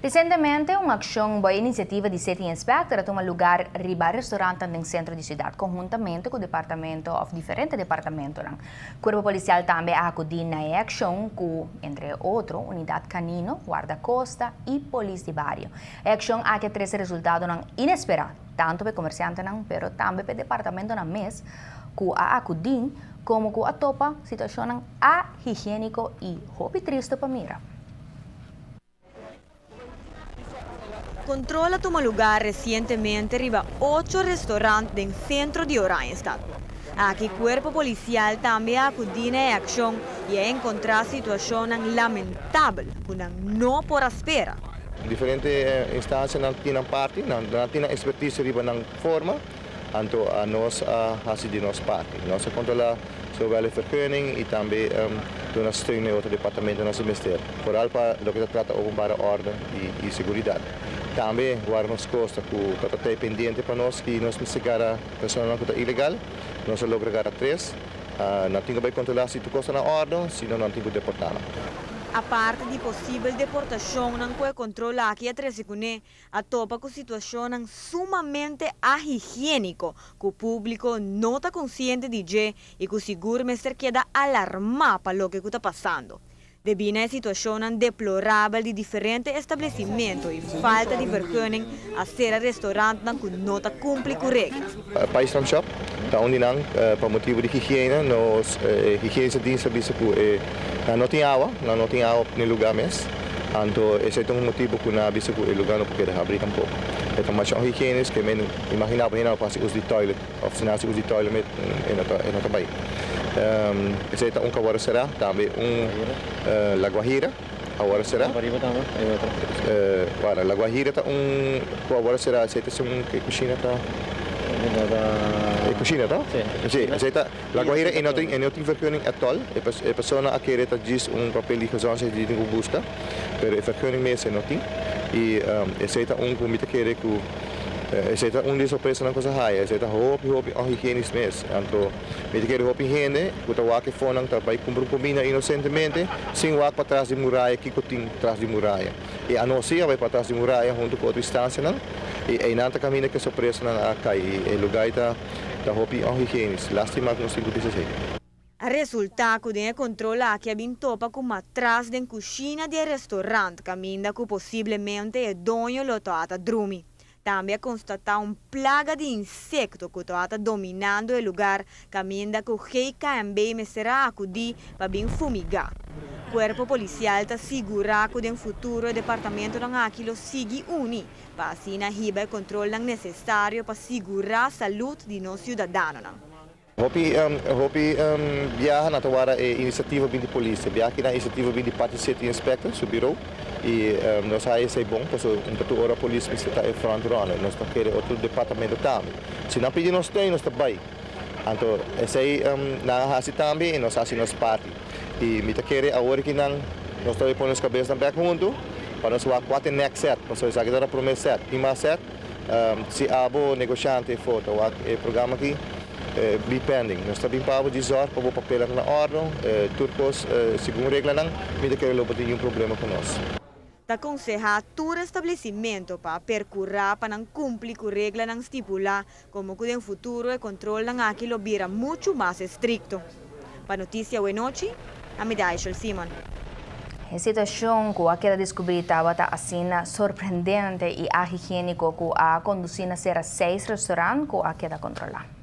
Recentemente, uma ação boa iniciativa de City Inspector tomou lugar riba restaurante no centro da cidade, conjuntamente com o departamento of diferentes departamentos. O Corpo Policial também acudiu na ação com, entre outros, Unidade Canino, Guarda-Costa e Polícia de Barrio. A ação há que trazer resultados inesperados, tanto para comerciantes, pero também para o departamento na MES, que a acudir, como que a topa situação higiênico e hobby triste para mira. Controla tomó lugar recientemente riba 8 restaurantes en centro de Oranjestad. Aquí Cuerpo Policial también acudió en acción y ha encontrado situaciones lamentables que no por espera. Diferentes instâncias não tinham parte, não tinham expertise riba não forma, então a nós assim de nossa parte. Nós controlamos sobre a vergunning e também nós steun outro departamento do nosso ministério. Vooral para o que se trata de openbare ordem e segurança. Também guardamos costas que está pendente para nós que nós investigamos pessoas que estão ilegal, nós logramos 3. Não temos que controlar se tu costa na ordem, senão não temos que deportar. A parte de possível deportação não pode controlar aqui a Tresicune, a topa com situação sumamente higiênico, que o público não está consciente de e que o seguro-mestre queda alarmado para o que está passando. Devido a situação deplorável de diferentes estabelecimentos e falta de vergunning, a ser a restaurante que não cumpre com regras. Paistam Shop, está onde não, para motivo de higiene, nós higiene diensten que não tem água no lugar mesmo. Então, esse é um motivo que não visto que o lugar não pode abrir um pouco. Então, mas são higienes que imagina para se usa de toilet, ou se não se usa de toilet no trabalho. Esse é um que agora será também La Guajira, agora será. La Guajira está que agora será, esse é que cozinha está. Cozinha, tá? Sim. La Guajira e não tem vergunning atual. A pessoa que quer diz papel de gezondheid die não busca, pero a vergunning mesmo não tem. E esse é que me quer que esse é de surpresa na coisa raia. Esse é hobby higiênico mesmo. Então, me quer hobby higiene, que o que for não trabalha com comida inocentemente, sem o para trás de muralha, que tem trás de muralha. E a nossa vai para trás de muralha junto com outra instância, não? E não está caminhando que surpresa na cai. E o lugar está hobby higiênico. Lástima que não se pode dizer. A resultado de controlar que a topa com atrás da cozinha do restaurante, caminha que possivelmente é dono lotata drumi. Também constatar plaga de insectos que está dominando o lugar, caminha que o GKMB será acudir para bem fumigar. O Corpo Policial está segurado que no futuro o departamento não aquilo siga uni, para assim riba o controle necessário para segurar a saúde de nossos cidadãos. Hopi viaja na tawara inisiativa de polícia, viaja na inisiativa de parte City Inspector, su bureau, e nós aí é bom, porque um hora a polícia está em front runner, nós estamos querendo outro departamento também. Se não pedir nós tem, nós está bem. Então, esse aí na hasi também, nós assim nós parte. E me está querendo agora que nós estamos pondo as cabeças na back junto, para nós ver qual é o next set, nós vamos fazer o primeiro set, prima set, se abo negociante foto, o programa aqui. Be pending. Nós estamos para dizer para o papel na ordem, turcos, segundo regra não, me quer logo ter problema com nós. Está aconselhado todo estabelecimento para percorrer para não cumprir com regra não estipular, como que no futuro o controle não aquilo vira muito mais estricto. Para notícia hoje noite, a medalha Simon. A situação que a queda descoberta está assim surpreendente e higiênico que a conduzir a ser 6 restaurantes que a queda controlar.